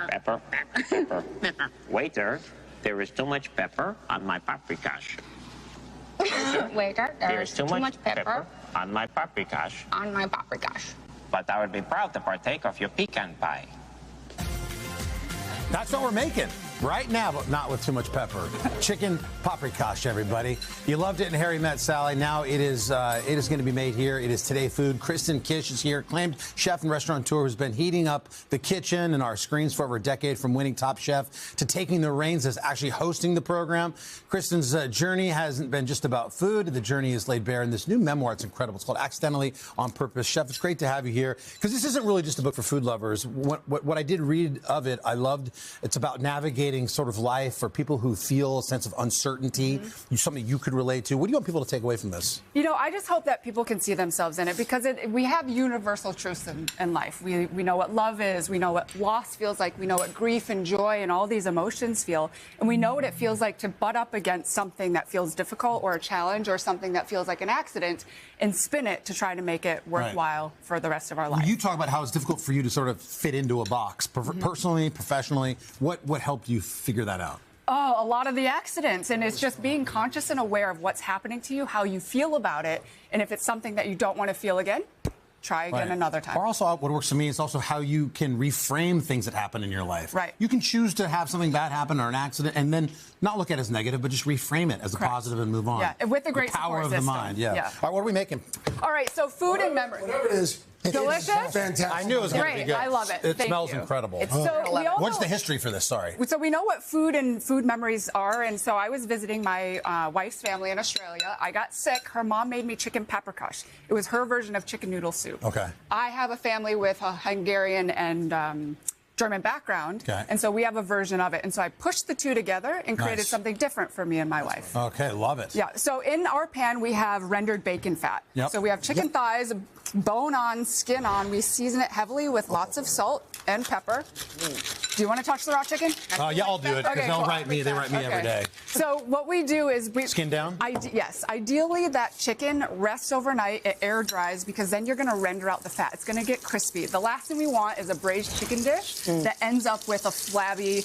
Pepper. Pepper. Waiter, there is too much pepper on my paprikash. Waiter, there is too much pepper on my paprikash. on my paprikash. But I would be proud to partake of your pecan pie. That's what we're making right now, but not with too much pepper. Chicken paprikash, everybody. You loved it in Harry Met Sally. Now it is going to be made here. It is Today Food. Kirsten Kish is here, acclaimed chef and restaurateur who's been heating up the kitchen and our screens for over a decade, from winning Top Chef to taking the reins as actually hosting the program. Kristen's journey hasn't been just about food. The journey is laid bare in this new memoir. It's incredible. It's called Accidentally on Purpose. Chef, it's great to have you here, because this isn't really just a book for food lovers. What I did read of it, I loved. It's about navigating sort of life for people who feel a sense of uncertainty. Something you could relate to. What do you want people to take away from this? You know, I just hope that people can see themselves in it, because we have universal truths in life. We know what love is. We know what loss feels like. We know what grief and joy and all these emotions feel. And we know what it feels like to butt up against something that feels difficult or a challenge or something that feels like an accident and spin it to try to make it worthwhile for the rest of our life. You talk about how it's difficult for you to sort of fit into a box, personally, professionally. What helped you figure that out? Oh, a lot of the accidents. And it's just being conscious and aware of what's happening to you, how you feel about it. And if it's something that you don't want to feel again, try again another time. Or also, what works for me is also how you can reframe things that happen in your life. Right. You can choose to have something bad happen or an accident and then not look at it as negative, but just reframe it as a positive and move on. Yeah, with a great power of system. the mind. Yeah. Yeah. All right, what are we making? All right, so food and memory. Whatever it is. Delicious? Fantastic. I knew it was going to be Great. good. I love it. It Thank smells you. incredible. It's so, we all What's know- the history for this? Sorry. So we know what food and food memories are, and so I was visiting my wife's family in Australia. I got sick. Her mom made me chicken paprikash. It was her version of chicken noodle soup. Okay. I have a family with a Hungarian and German background, Okay. and so we have a version of it. And so I pushed the two together and created something different for me and my wife. Okay, love it. Yeah, so in our pan, we have rendered bacon fat. Yep. So we have chicken thighs, bone on, skin on. We season it heavily with lots of salt and pepper. Do you want to touch the raw chicken? Yeah, I'll do it, because Okay, they'll cool. write me. They write me every day. So what we do is we Skin down? Yes, ideally that chicken rests overnight. It air dries, because then you're going to render out the fat. It's going to get crispy. The last thing we want is a braised chicken dish that ends up with a flabby,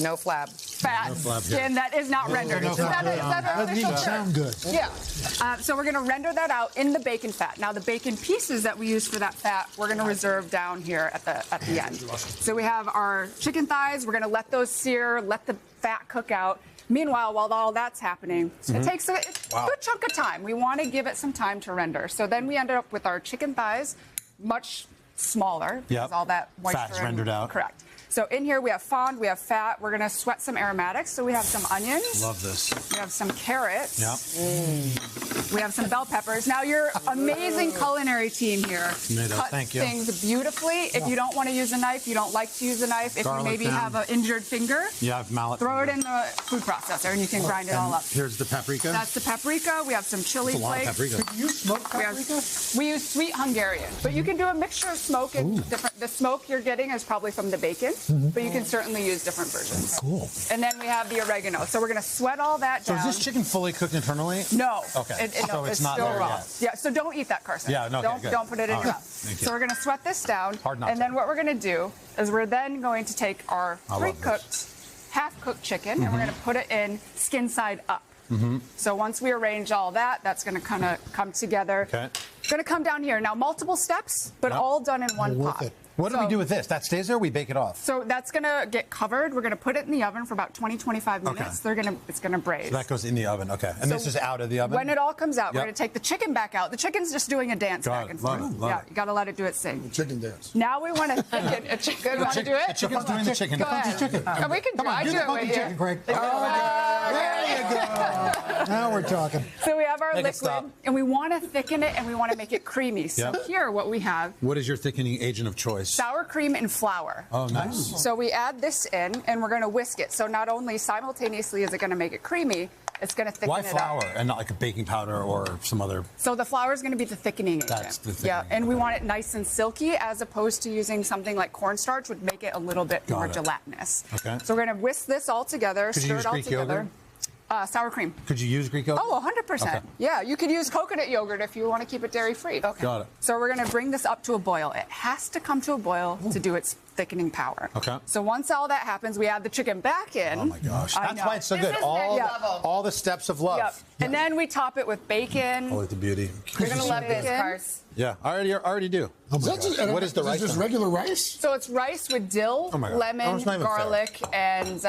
No flab. fat flab here. skin that is not rendered. Is that our Doesn't official even sound good. Yeah. So we're going to render that out in the bacon fat. Now, the bacon pieces that we use for that fat, we're going to reserve down here at the end. So we have our chicken thighs. We're going to let those sear, let the fat cook out. Meanwhile, while all that's happening, it takes a good chunk of time. We want to give it some time to render. So then we ended up with our chicken thighs, much smaller, because all that moisture Fat's rendered out. Correct. So in here we have fond, we have fat. We're going to sweat some aromatics. So we have some onions. Love this. We have some carrots. Yep. We have some bell peppers. Now, your amazing culinary team here cuts Thank you. things beautifully. If you don't want to use a knife, you don't like to use a knife, if Garlic you maybe down. have an injured finger, Yeah, I have mallet. throw it in the food processor and you can grind it all up. Here's the paprika. That's the paprika. We have some chili That's a lot of flakes. paprika. Do you smoke paprika? We use sweet Hungarian, but you can do a mixture of smoke and different. The smoke you're getting is probably from the bacon, but you can certainly use different versions. Cool. And then we have the oregano. So we're going to sweat all that So down. is this chicken fully cooked internally? No. Okay. No, So it's not still there raw. yet. Yeah, so don't eat that, Carson. Yeah, no, okay, good. Don't put it in All your right. mouth. Thank you. So we're going to sweat this down. Hard not and to. then what we're going to do is we're then going to take our I love pre-cooked, half-cooked chicken, and we're going to put it in skin side up. So once we arrange all that, that's going to kind of come together. Okay. Going to come down here. Now, multiple steps, but all done in one Worth pot. it. What do we do with this? That stays there or we bake it off? So that's going to get covered. We're going to put it in the oven for about 20-25 minutes. Okay. It's going to braise. So that goes in the oven, okay. And So this is out of the oven? When it all comes out, we're Yep. going to take the chicken back out. The chicken's just doing a dance Got back it. and Love forth. it. Love Yeah, it. you got to let it do its thing. Chicken dance. Now we want to thicken a chicken. Want to do it? The chicken's doing the chicken. Go ahead. chicken. We can do it. I do Do the it funky right chicken, here. Craig. There There you go. Now we're talking. So we have our Make it stop. liquid, and we want to thicken it, and we want to make it creamy. So Yep. here, what we have, What is your thickening agent of choice? sour cream and flour. Oh, nice. So we add this in, and we're going to whisk it. So not only simultaneously is it going to make it creamy, it's going to thicken Why it flour up. and not like a baking powder or some other? So the flour is going to be the thickening agent. That's the Yeah, thickening, and we okay. want it nice and silky, as opposed to using something like cornstarch would make it a little bit Got more it. gelatinous. Okay. So we're going to whisk this all together, Could you stir use it all Greek together. yogurt? Sour cream. Could you use Greek yogurt? Oh, 100%. Okay. Yeah, you could use coconut yogurt if you want to keep it dairy-free. Okay. Got it. So we're going to bring this up to a boil. It has to come to a boil to do its thickening power. Okay. So once all that happens, we add the chicken back in. Oh my gosh, I that's know. why it's so This good. is All, next level. all the steps of love. Yep. And then we top it with bacon. Oh, look at the beauty. You're going to love this, Bacon. Cars. Yeah, I already do. Oh my gosh. What is the rice Just on? regular rice? So it's rice with dill, Oh my God. Oh, lemon, it's not even fair. garlic, and It's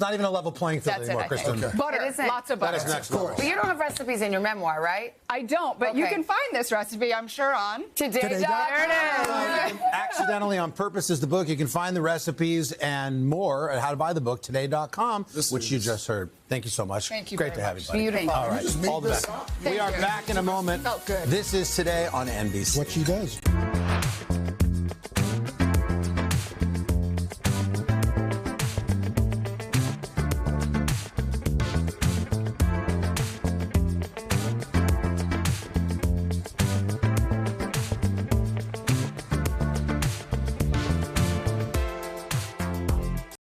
not even a level playing field that's it. anymore, I think. Kristen. Okay. Butter. It isn't. Lots of That butter. is next level. But you don't have recipes in your memoir, right? I don't, but you Okay. can find this recipe, I'm sure, on Today. There it is. Accidentally on Purpose is the book. You can find the recipes and more at how to buy the book today.com, which you just heard. Thank you so much. Thank you Great very to have much. you, buddy. Beautiful. All right, You just made all the this best. up? We are back in a moment. Felt good. This is Today on NBC. What she does.